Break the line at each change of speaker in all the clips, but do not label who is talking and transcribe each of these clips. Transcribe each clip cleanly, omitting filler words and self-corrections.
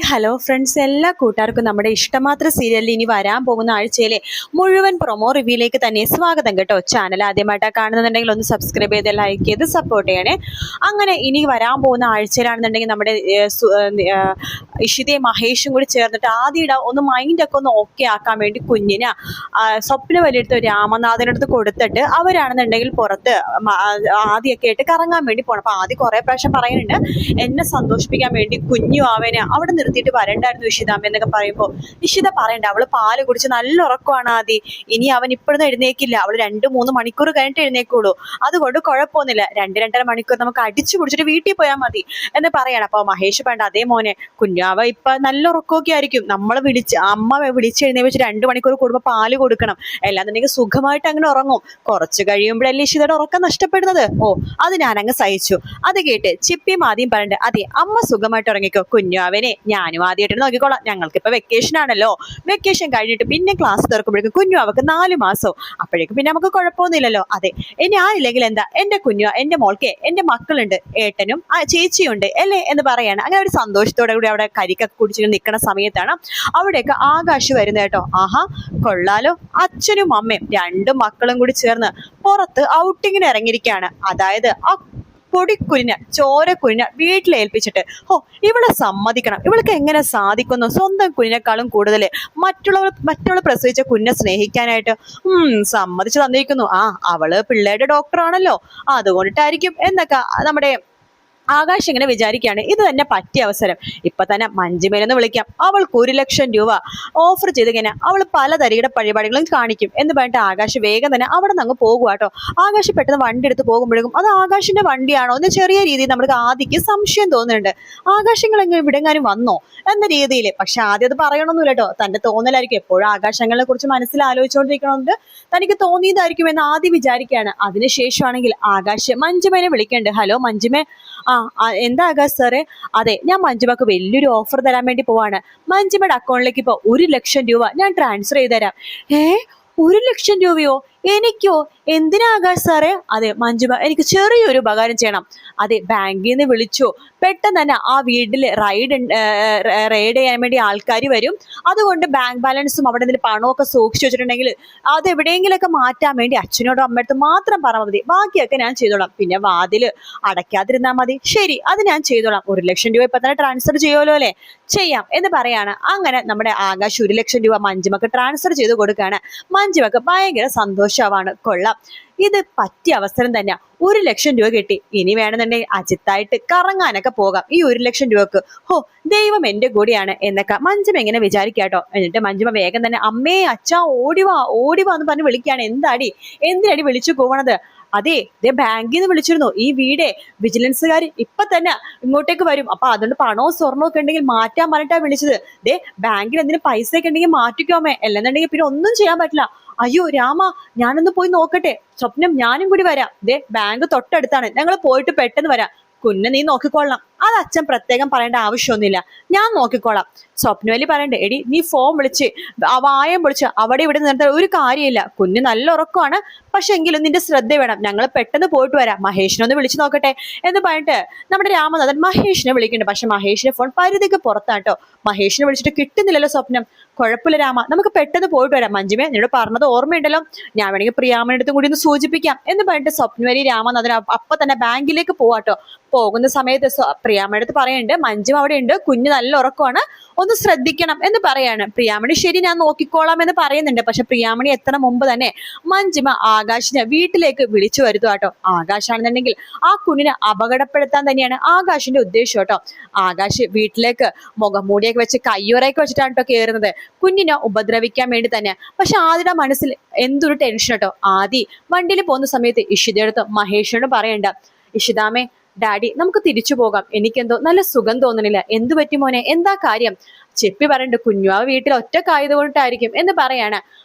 Hello friends, എല്ലാ കൂട്ടുകാർക്കും നമ്മുടെ ഇഷ്ടമാത്ര സീരിയലിൽ ഇനി വരാൻ പോകുന്ന ആഴ്ചയിലെ മുഴുവൻ പ്രൊമോ റിവ്യൂയിലേക്ക് തന്നെ സ്വാഗതം കേട്ടോ. ചാനൽ ആദ്യമായിട്ടാണ് കാണുന്നുണ്ടെങ്കിൽ ഒന്ന് സബ്സ്ക്രൈബ് ചെയ്ത് ലൈക്ക് ചെയ്ത് സപ്പോർട്ട് ചെയ്യണേ. അങ്ങനെ ഇനി വരാൻ പോകുന്ന ആഴ്ചയിലാണെന്നുണ്ടെങ്കിൽ നമ്മുടെ ഇഷിതയും മഹേഷും കൂടി ചേർന്നിട്ട് ആദ്യം ഒന്ന് മൈൻഡൊക്കെ ഒന്ന് ഓക്കെ ആക്കാൻ വേണ്ടി കുഞ്ഞിന് സ്വപ്ന വലിയെടുത്ത് രാമനാഥനടുത്ത് കൊടുത്തിട്ട് അവരാണെന്നുണ്ടെങ്കിൽ പുറത്ത് ആദ്യമൊക്കെ ആയിട്ട് കറങ്ങാൻ വേണ്ടി പോകണം. അപ്പോൾ ആദ്യം കുറേ പ്രാവശ്യം പറയുന്നുണ്ട് എന്നെ സന്തോഷിപ്പിക്കാൻ വേണ്ടി കുഞ്ഞു അവനെ അവിടെ നിർത്തിയിട്ട് വരണ്ടായിരുന്നു ഇഷിതാമ്മ എന്നൊക്കെ പറയുമ്പോൾ ഇഷിത പറയണ്ട, അവള് പാല് കുടിച്ച് നല്ല ഉറക്കമാണ് ആദ്യം. ഇനി അവൻ ഇപ്പോഴൊന്നും എഴുന്നേക്കില്ല, അവള് 2-3 മണിക്കൂർ കഴിഞ്ഞിട്ട് എഴുന്നേക്കുള്ളൂ. അതുകൊണ്ട് കുഴപ്പമൊന്നുമില്ല, 2-2.5 മണിക്കൂർ നമുക്ക് അടിച്ചു കുടിച്ചിട്ട് വീട്ടിൽ പോയാൽ മതി എന്ന് പറയണം. അപ്പൊ മഹേഷ് വേണ്ട, അതേ മോനെ കുഞ്ഞാവ ഇപ്പൊ നല്ല ഉറക്കമൊക്കെ ആയിരിക്കും, നമ്മളെ അമ്മ വിളിച്ചെഴുന്നേപ്പിച്ച് 2 മണിക്കൂർ കൂടുമ്പോൾ പാല് കൊടുക്കണം, എല്ലാന്നുണ്ടെങ്കിൽ സുഖമായിട്ട് അങ്ങനെ ഉറങ്ങും. കുറച്ച് കഴിയുമ്പോഴല്ലേ ഇഷിതയുടെ ഉറക്കം നഷ്ടപ്പെടുന്നത്. ഓ, അത് ഞാനങ്ങ് സഹിച്ചു. അത് കേട്ട് ചിപ്പിയും ആദ്യം പറയണ്ട്, അതെ അമ്മ സുഖമായിട്ട് ഉറങ്ങിക്കോ, കുഞ്ഞാവനെ ഞാനും ആദ്യമായിട്ട് നോക്കിക്കോളാം, ഞങ്ങൾക്കിപ്പോൾ വെക്കേഷൻ ആണല്ലോ, വെക്കേഷൻ കഴിഞ്ഞിട്ട് പിന്നെ ക്ലാസ് തുറക്കുമ്പോഴേക്കും കുഞ്ഞു അവർക്ക് 4 മാസവും, അപ്പോഴേക്കും പിന്നെ നമുക്ക് കുഴപ്പമൊന്നുമില്ലല്ലോ. അതെ ഞാനില്ലെങ്കിൽ എന്താ, എന്റെ കുഞ്ഞു എന്റെ മോൾക്ക് എന്റെ മക്കളുണ്ട്, ഏട്ടനും ചേച്ചിയുണ്ട് അല്ലേ എന്ന് പറയാണ്. അങ്ങനെ ഒരു സന്തോഷത്തോടെ കൂടി അവിടെ കരിക്കൊക്കെ കുടിച്ചിട്ട് നിൽക്കുന്ന സമയത്താണ് അവിടെയൊക്കെ ആകാശ് വരുന്നത് കേട്ടോ. ആഹാ കൊള്ളാലോ, അച്ഛനും അമ്മയും 2 മക്കളും കൂടി ചേർന്ന് പുറത്ത് ഔട്ടിങ്ങിന് ഇറങ്ങിയിരിക്കുകയാണ്. അതായത് ആ പൊടിക്കുഞ്ഞ ചോരക്കുഞ്ഞ വീട്ടിലേൽപ്പിച്ചിട്ട്, ഇവളെ സമ്മതിക്കണം, ഇവൾക്ക് എങ്ങനെ സാധിക്കുന്നു സ്വന്തം കുഞ്ഞിനേക്കാളും കൂടുതൽ മറ്റുള്ളവർ പ്രസവിച്ച കുഞ്ഞെ സ്നേഹിക്കാനായിട്ട്. സമ്മതിച്ചു തന്നിരിക്കുന്നു. അവള് പിള്ളേരുടെ ഡോക്ടറാണല്ലോ, അതുകൊണ്ടിട്ടായിരിക്കും എന്നൊക്കെ നമ്മുടെ ആകാശ് ഇങ്ങനെ വിചാരിക്കുകയാണ്. ഇത് തന്നെ പറ്റിയ അവസരം, ഇപ്പൊ തന്നെ മഞ്ജുമേലെന്ന് വിളിക്കാം, അവൾക്ക് 1 ലക്ഷം രൂപ ഓഫർ ചെയ്തിങ്ങനെ അവൾ പല തരികിട പരിപാടികളും കാണിക്കും എന്ന് പറഞ്ഞിട്ട് ആകാശ് വേഗം തന്നെ അവിടെ നിന്ന് അങ്ങ് പോകുക കേട്ടോ. ആകാശ് പെട്ടെന്ന് വണ്ടി എടുത്ത് പോകുമ്പോഴേക്കും അത് ആകാശിന്റെ വണ്ടിയാണോ എന്ന് ചെറിയ രീതിയിൽ നമുക്ക് ആദ്യക്ക് സംശയം തോന്നുന്നുണ്ട്. ആകാശങ്ങൾ എങ്ങനെ ഇവിടെങ്ങാനും വന്നോ എന്ന രീതിയിൽ. പക്ഷെ ആദ്യം അത് പറയണമെന്നില്ല കേട്ടോ, തന്റെ തോന്നലായിരിക്കും, എപ്പോഴും ആകാശങ്ങളെ കുറിച്ച് മനസ്സിൽ ആലോചിച്ചുകൊണ്ടിരിക്കണമെന്ന് തനിക്ക് തോന്നിയതായിരിക്കും എന്ന് ആദ്യം വിചാരിക്കുകയാണ്. അതിനുശേഷമാണെങ്കിൽ ആകാശ് മഞ്ജുമേനെ വിളിക്കണ്ട്. ഹലോ മഞ്ജുമേ. എന്താ ആകാശ് സാറേ? അതെ, ഞാൻ മഞ്ജുമക്ക് വലിയൊരു ഓഫർ തരാൻ വേണ്ടി പോവാണ്. മഞ്ജുമയുടെ അക്കൗണ്ടിലേക്ക് ഇപ്പോൾ 1 ലക്ഷം രൂപ ഞാൻ ട്രാൻസ്ഫർ ചെയ്ത് തരാം. 1 ലക്ഷം രൂപയോ? എനിക്കോ? എന്തിനാ ആകാശ് സാറേ? അതെ മഞ്ജുമ, എനിക്ക് ചെറിയൊരു ഉപകാരം ചെയ്യണം. അതെ, ബാങ്കിൽ നിന്ന് വിളിച്ചു, പെട്ടെന്ന് തന്നെ ആ വീട്ടിൽ റെയ്ഡ് ചെയ്യാൻ വേണ്ടി ആൾക്കാർ വരും. അതുകൊണ്ട് ബാങ്ക് ബാലൻസും അവിടെ നിന്ന് പണമൊക്കെ സൂക്ഷിച്ചു വെച്ചിട്ടുണ്ടെങ്കിൽ അത് എവിടെയെങ്കിലൊക്കെ മാറ്റാൻ വേണ്ടി അച്ഛനോടും അമ്മയടുത്തും മാത്രം പറഞ്ഞാൽ മതി, ബാക്കിയൊക്കെ ഞാൻ ചെയ്തോളാം. പിന്നെ വാതില് അടയ്ക്കാതിരുന്നാൽ മതി. ശരി, അത് ഞാൻ ചെയ്തോളാം. 1 ലക്ഷം രൂപ ഇപ്പൊ തന്നെ ട്രാൻസ്ഫർ ചെയ്യുമല്ലോ അല്ലേ? ചെയ്യാം എന്ന് പറയാണ്. അങ്ങനെ നമ്മുടെ ആകാശ് 1 ലക്ഷം രൂപ മഞ്ജുമക്ക് ട്രാൻസ്ഫർ ചെയ്ത് കൊടുക്കുകയാണ്. മഞ്ജുമക്ക് ഭയങ്കര സന്തോഷമാണ്. കൊള്ളാം, ഇത് പറ്റിയ അവസരം തന്നെയാ. 1 ലക്ഷം രൂപ കിട്ടി, ഇനി വേണമെന്നുണ്ടെങ്കിൽ അജിത്തായിട്ട് കറങ്ങാനൊക്കെ പോകാം ഈ 1 ലക്ഷം രൂപക്ക്. ദൈവം എന്റെ കൂടിയാണ് എന്നൊക്കെ മഞ്ജുമ ഇങ്ങനെ വിചാരിക്കാട്ടോ. എന്നിട്ട് മഞ്ജുമ വേഗം തന്നെ അമ്മേ അച്ഛാ ഓടിവാ എന്ന് പറഞ്ഞ് വിളിക്കുകയാണ്. എന്തിനടി വിളിച്ചു പോകണത്? അതെ, ബാങ്കിൽ നിന്ന് വിളിച്ചിരുന്നു, ഈ വീടേ വിജിലൻസുകാർ ഇപ്പൊ തന്നെ ഇങ്ങോട്ടേക്ക് വരും, അപ്പൊ അതുകൊണ്ട് പണവും സ്വർണവും ഒക്കെ ഉണ്ടെങ്കിൽ മാറ്റാൻ പറഞ്ഞിട്ടാ വിളിച്ചത്. ബാങ്കിൽ എന്തിനും പൈസ ഒക്കെ ഉണ്ടെങ്കിൽ മാറ്റിക്കോമേ, അല്ലെന്നുണ്ടെങ്കിൽ പിന്നെ ഒന്നും ചെയ്യാൻ പറ്റില്ല. അയ്യോ രാമ, ഞാനൊന്ന് പോയി നോക്കട്ടെ. സ്വപ്നം, ഞാനും കൂടി വരാം. ബാങ്ക് തൊട്ടടുത്താണ്, ഞങ്ങൾ പോയിട്ട് പെട്ടെന്ന് വരാം. കുഞ്ഞ് നീ നോക്കിക്കൊള്ളാം, അത് അച്ഛൻ പ്രത്യേകം പറയേണ്ട ആവശ്യമൊന്നുമില്ല, ഞാൻ നോക്കിക്കോളാം. സ്വപ്നവലി പറയണ്ടേ, എടി നീ ഫോൺ വിളിച്ച് വായം വിളിച്ച് അവിടെ ഇവിടെ നിർത്താൻ ഒരു കാര്യമില്ല, കുഞ്ഞ് നല്ല ഉറക്കമാണ്, പക്ഷെ എങ്കിലും നിന്റെ ശ്രദ്ധ വേണം, ഞങ്ങൾ പെട്ടെന്ന് പോയിട്ട് വരാം, മഹേഷിനൊന്ന് വിളിച്ചു നോക്കട്ടെ എന്ന് പറഞ്ഞിട്ട് നമ്മുടെ രാമനാഥൻ മഹേഷിനെ വിളിക്കുന്നുണ്ട്. പക്ഷെ മഹേഷിന്റെ ഫോൺ പരിധിക്ക് പുറത്താട്ടോ. മഹേഷിനെ വിളിച്ചിട്ട് കിട്ടുന്നില്ലല്ലോ സ്വപ്നം. കുഴപ്പമില്ല രാമ, നമുക്ക് പെട്ടെന്ന് പോയിട്ട് വരാം. മഞ്ജുമേ, നിന്നോട് പറഞ്ഞത് ഓർമ്മയുണ്ടല്ലോ, ഞാൻ വേണമെങ്കിൽ പ്രിയാമനടുത്തും കൂടി ഒന്ന് സൂചിപ്പിക്കാം എന്ന് പറഞ്ഞിട്ട് സ്വപ്നവലി രാമനാഥൻ അപ്പൊ തന്നെ ബാങ്കിലേക്ക് പോവാട്ടോ. പോകുന്ന സമയത്ത് പ്രിയാമനടുത്ത് പറയുന്നുണ്ട്, മഞ്ജു അവിടെ ഉണ്ട്, കുഞ്ഞ് നല്ല ഉറക്കമാണ്, ഒന്ന് ശ്രദ്ധിക്കണം എന്ന് പറയാണ്. പ്രിയാമണി ശരി ഞാൻ നോക്കിക്കോളാം എന്ന് പറയുന്നുണ്ട്. പക്ഷെ പ്രിയാമണി എത്തണം മുമ്പ് തന്നെ മഞ്ജിമ ആകാശിനെ വീട്ടിലേക്ക് വിളിച്ചു വരുത്തുക കേട്ടോ. ആകാശാണെന്നുണ്ടെങ്കിൽ ആ കുഞ്ഞിനെ അപകടപ്പെടുത്താൻ തന്നെയാണ് ആകാശിന്റെ ഉദ്ദേശം കേട്ടോ. ആകാശ് വീട്ടിലേക്ക് മുഖംമൂടിയൊക്കെ വെച്ച് കയ്യുറയൊക്കെ വെച്ചിട്ടാണ് കേട്ടോ കയറുന്നത്, കുഞ്ഞിനെ ഉപദ്രവിക്കാൻ വേണ്ടി തന്നെ. പക്ഷെ ആദിയുടെ മനസ്സിൽ എന്തൊരു ടെൻഷൻ കേട്ടോ. ആദി വണ്ടിയിൽ പോകുന്ന സമയത്ത് ഇഷിതയെടുത്ത് മഹേഷിനോട് പറയണ്ട, ഇഷിതാമേ ഡാഡി നമുക്ക് തിരിച്ചു പോകാം, എനിക്കെന്തോ നല്ല സുഖം തോന്നുന്നില്ല. എന്തു പറ്റി മോനെ, എന്താ കാര്യം? ചെപ്പി പറയണ്ട്, കുഞ്ഞു ആ വീട്ടിൽ ഒറ്റക്കായത് കൊണ്ടിട്ടായിരിക്കും എന്ന് പറയാണ്.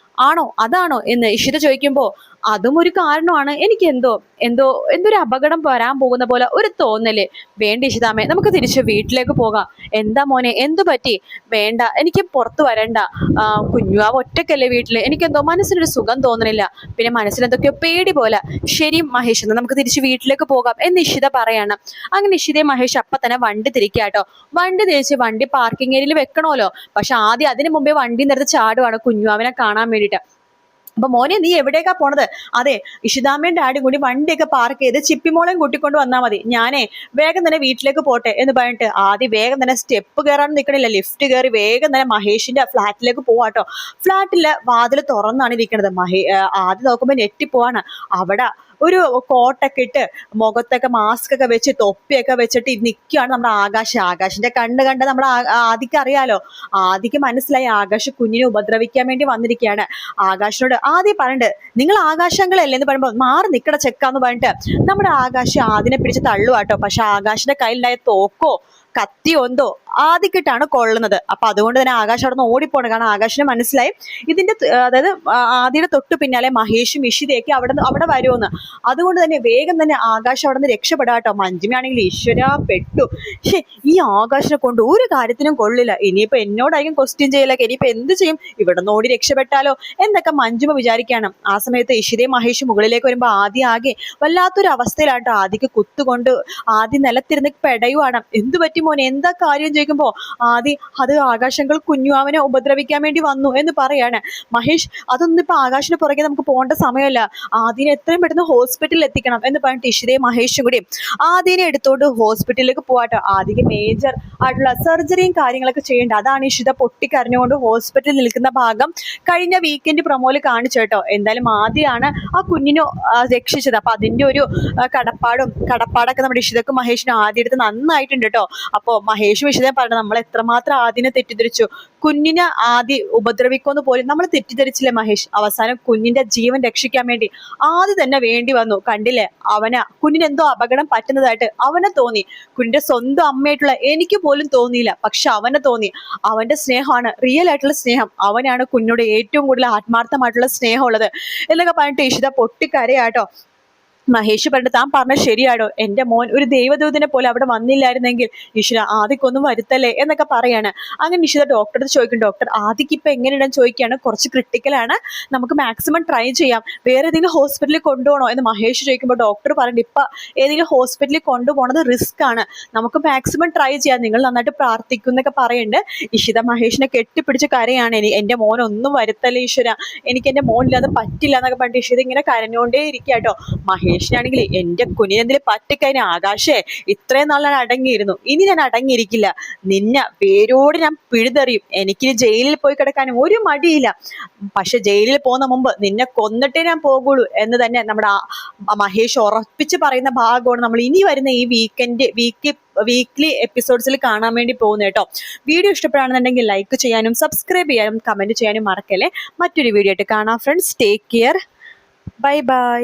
ആണോ, അതാണോ എന്ന് ഇഷിത ചോദിക്കുമ്പോ അതും ഒരു കാരണമാണ്. എനിക്ക് എന്തോ എന്തോ എന്തൊരു അപകടം വരാൻ പോകുന്ന പോലെ ഒരു തോന്നല്. വേണ്ട ഇഷിതാമ്മേ, നമുക്ക് തിരിച്ച് വീട്ടിലേക്ക് പോകാം. എന്താ മോനെ, എന്തു പറ്റി? വേണ്ട, എനിക്ക് പുറത്തു വരണ്ട. കുഞ്ഞുവാവ് ഒറ്റക്കല്ലേ വീട്ടില്, എനിക്കെന്തോ മനസ്സിനൊരു സുഖം തോന്നണില്ല. പിന്നെ മനസ്സിലെന്തൊക്കെയോ പേടി പോലെ. ശരി മഹേഷ്, എന്ന് നമുക്ക് തിരിച്ച് വീട്ടിലേക്ക് പോകാം എന്ന് ഇഷിത പറയാണ്. അങ്ങനെ ഇഷിതയും മഹേഷ് അപ്പൊ തന്നെ വണ്ടി തിരിക്കാട്ടോ. വണ്ടി തിരിച്ച് വണ്ടി പാർക്കിംഗ് ഏരിയയിൽ വെക്കണമല്ലോ. പക്ഷെ ആദ്യം അതിന് മുമ്പേ വണ്ടി നിർത്തി ചാടുവാണ് കുഞ്ഞുവാവിനെ കാണാൻ വേണ്ടിയിട്ട്. അപ്പൊ മോനെ, നീ എവിടേക്കാ പോണത്? അതെ, ഇഷിതാമ്മയും ഡാഡിയും കൂടി വണ്ടിയൊക്കെ പാർക്ക് ചെയ്ത് ചിപ്പിമോളെയും കൂട്ടിക്കൊണ്ട് വന്നാൽ മതി. ഞാനേ വേഗം തന്നെ വീട്ടിലേക്ക് പോട്ടെ എന്ന് പറഞ്ഞിട്ട് ആദ്യം വേഗം തന്നെ സ്റ്റെപ്പ് കയറാൻ നിൽക്കണില്ല, ലിഫ്റ്റ് കയറി വേഗം തന്നെ മഹേഷിന്റെ ഫ്ലാറ്റിലേക്ക് പോവാട്ടോ. ഫ്ലാറ്റിലെ വാതിൽ തുറന്നാണ് ഇരിക്കണത്. ആദ്യം നോക്കുമ്പോൾ ഞെട്ടിപ്പോവാണ്. അവിടെ ഒരു കോട്ടൊക്കെ ഇട്ട് മുഖത്തൊക്കെ മാസ്ക് ഒക്കെ വെച്ച് തൊപ്പിയൊക്കെ വെച്ചിട്ട് നിൽക്കുകയാണ് നമ്മുടെ ആകാശിന്റെ കണ്ട് നമ്മുടെ ആദിക്ക് അറിയാലോ. ആദിക്ക് മനസ്സിലായി ആകാശ് കുഞ്ഞിനെ ഉപദ്രവിക്കാൻ വേണ്ടി വന്നിരിക്കുകയാണ്. ആകാശിനോട് ആദ്യം പറഞ്ഞിട്ട്, നിങ്ങൾ ആകാശങ്ങളല്ലേ എന്ന് പറയുമ്പോൾ മാറി നിക്കട ചെക്കാന്ന് പറഞ്ഞിട്ട് നമ്മുടെ ആകാശ് ആദിനെ പിടിച്ച് തള്ളുവാട്ടോ. പക്ഷെ ആകാശിന്റെ കയ്യിലുണ്ടായ തോക്കോ കത്തിയോ എന്തോ ആദിക്കിട്ടാണ് കൊള്ളുന്നത്. അപ്പൊ അതുകൊണ്ട് തന്നെ ആകാശ് അവിടെ നിന്ന് ഓടിപ്പോണം. കാരണം ആകാശിന് മനസ്സിലായി ഇതിന്റെ അതായത് ആദിയുടെ തൊട്ടു പിന്നാലെ മഹേഷും ഇഷിതയൊക്കെ അവിടെ വരുമെന്ന്. അതുകൊണ്ട് തന്നെ വേഗം തന്നെ ആകാശ് അവിടെ നിന്ന് രക്ഷപ്പെടാട്ടോ. മഞ്ജിമയാണെങ്കിൽ ഈശ്വര പെട്ടു. ഈ ആകാശിനെ കൊണ്ട് ഒരു കാര്യത്തിനും കൊള്ളില്ല. ഇനിയിപ്പോ എന്നോടായിരിക്കും ക്വസ്റ്റ്യൻ ചെയ്യലൊക്കെ. ഇനിയിപ്പോ എന്ത് ചെയ്യും? ഇവിടെ നിന്ന് ഓടി രക്ഷപ്പെട്ടാലോ എന്നൊക്കെ മഞ്ജിമ വിചാരിക്കാണ്. ആ സമയത്ത് ഇഷിതയും മഹേഷും മുകളിലേക്ക് വരുമ്പോ ആദ്യം ആകെ വല്ലാത്തൊരു അവസ്ഥയിലാട്ടോ. ആദിക്ക് കുത്തുകൊണ്ട് ആദ്യം നിലത്തിരുന്ന് പെടയുവാണ്. എന്തു പറ്റി മോനെ, എന്താ കാര്യം ചോദിക്കുമ്പോ അത് ആകാശങ്ങൾ കുഞ്ഞുവാവനെ ഉപദ്രവിക്കാൻ വേണ്ടി വന്നു എന്ന് പറയാണ്. മഹേഷ്, അതൊന്നും ഇപ്പൊ ആകാശിന് പുറകെ നമുക്ക് പോകേണ്ട സമയമല്ല. ആദിനെ എത്രയും പെട്ടെന്ന് ഹോസ്പിറ്റലിൽ എത്തിക്കണം എന്ന് പറഞ്ഞിട്ട് ഇഷിതയും മഹേഷും കൂടി ആദിനെ എടുത്തോണ്ട് ഹോസ്പിറ്റലിലേക്ക് പോവാട്ടോ. ആദിക്ക് മേജർ ആയിട്ടുള്ള സർജറിയും കാര്യങ്ങളൊക്കെ ചെയ്യേണ്ട. അതാണ് ഇഷിത പൊട്ടിക്കരഞ്ഞുകൊണ്ട് ഹോസ്പിറ്റലിൽ നിൽക്കുന്ന ഭാഗം കഴിഞ്ഞ വീക്കെൻഡ് പ്രൊമോയിൽ കാണിച്ചു കേട്ടോ. എന്തായാലും ആദ്യമാണ് ആ കുഞ്ഞിനെ രക്ഷിച്ചത്. അപ്പൊ അതിന്റെ ഒരു കടപ്പാടൊക്കെ നമ്മുടെ ഇഷിതക്കും മഹേഷിനും ആദ്യം എടുത്ത് നന്നായിട്ടുണ്ട് കേട്ടോ. അപ്പോ മഹേഷ് വിഷയം പറഞ്ഞു, നമ്മൾ എത്രമാത്രം ആദ്യനെ തെറ്റിദ്ധരിച്ചു. കുഞ്ഞിനെ ആദ്യം ഉപദ്രവിക്കുമെന്ന് പോലും നമ്മൾ തെറ്റിദ്ധരിച്ചില്ലേ മഹേഷ്? അവസാനം കുഞ്ഞിന്റെ ജീവൻ രക്ഷിക്കാൻ വേണ്ടി ആദ്യം തന്നെ വേണ്ടി വന്നു. കണ്ടില്ലേ, കുഞ്ഞിന് എന്തോ അപകടം പറ്റുന്നതായിട്ട് അവനെ തോന്നി. കുഞ്ഞിന്റെ സ്വന്തം അമ്മയായിട്ടുള്ള എനിക്ക് പോലും തോന്നിയില്ല, പക്ഷെ അവനെ തോന്നി. അവന്റെ സ്നേഹമാണ് റിയൽ ആയിട്ടുള്ള സ്നേഹം. അവനാണ് കുഞ്ഞിനോട് ഏറ്റവും കൂടുതൽ ആത്മാർത്ഥമായിട്ടുള്ള സ്നേഹം ഉള്ളത് എന്നൊക്കെ പറഞ്ഞിട്ട് ഇഷിത പൊട്ടിക്കരയാട്ടോ. മഹേഷ് പറഞ്ഞിട്ട്, താൻ പറഞ്ഞ ശരിയാടോ, എന്റെ മോൻ ഒരു ദൈവദൂതനെ പോലെ അവിടെ വന്നില്ലായിരുന്നെങ്കിൽ ഈശ്വര ആദിക്കൊന്നും വരുത്തല്ലേ എന്നൊക്കെ പറയാണ്. അങ്ങനെ നിഷിത ഡോക്ടറെ ചോദിക്കും. ഡോക്ടർ ആദിക്ക് ഇപ്പൊ എങ്ങനെയുണ്ടെന്ന് ചോദിക്കുകയാണ്. കുറച്ച് ക്രിട്ടിക്കലാണ്, നമുക്ക് മാക്സിമം ട്രൈ ചെയ്യാം. വേറെ ഏതെങ്കിലും ഹോസ്പിറ്റലിൽ കൊണ്ടുപോകണോ എന്ന് മഹേഷ് ചോദിക്കുമ്പോൾ ഡോക്ടർ പറഞ്ഞിട്ട്, ഇപ്പൊ ഏതെങ്കിലും ഹോസ്പിറ്റലിൽ കൊണ്ടുപോകണത് റിസ്ക് ആണ്, നമുക്ക് മാക്സിമം ട്രൈ ചെയ്യാം, നിങ്ങൾ നന്നായിട്ട് പ്രാർത്ഥിക്കും എന്നൊക്കെ പറയുന്നുണ്ട്. ഇഷിത മഹേഷിനെ കെട്ടിപ്പിടിച്ച് കരയാണ്. എന്റെ മോനൊന്നും വരുത്തല്ലേ ഈശ്വര, എനിക്ക് എന്റെ മോനില്ലാതെ പറ്റില്ല എന്നൊക്കെ പറഞ്ഞിട്ട് ഇഷിത ഇങ്ങനെ കരഞ്ഞോണ്ടേ ഇരിക്കാട്ടോ. മഹേഷിനാണെങ്കിൽ എന്റെ കുഞ്ഞിനെന്തെങ്കിലും പറ്റിക്കഴിഞ്ഞ ആകാശേ, ഇത്രയും നാൾ ഞാൻ അടങ്ങിയിരുന്നു, ഇനി ഞാൻ അടങ്ങിയിരിക്കില്ല, നിന്നെ വേരോട് ഞാൻ പിഴുതെറിയും, എനിക്കിനി ജയിലിൽ പോയി കിടക്കാനും ഒരു മടിയില്ല, പക്ഷെ ജയിലിൽ പോകുന്ന മുമ്പ് നിന്നെ കൊന്നിട്ടേ ഞാൻ പോകുള്ളൂ എന്ന് തന്നെ നമ്മുടെ മഹേഷ് ഉറപ്പിച്ച് പറയുന്ന ഭാഗമാണ് നമ്മൾ ഇനി വരുന്ന ഈ വീക്ക്ലി എപ്പിസോഡ്സിൽ കാണാൻ വേണ്ടി പോകുന്നത് കേട്ടോ. വീഡിയോ ഇഷ്ടപ്പെടുകയാണെന്നുണ്ടെങ്കിൽ ലൈക്ക് ചെയ്യാനും സബ്സ്ക്രൈബ് ചെയ്യാനും കമന്റ് ചെയ്യാനും മറക്കല്ലേ. മറ്റൊരു വീഡിയോ ആയിട്ട് കാണാം friends. Take care, bye bye.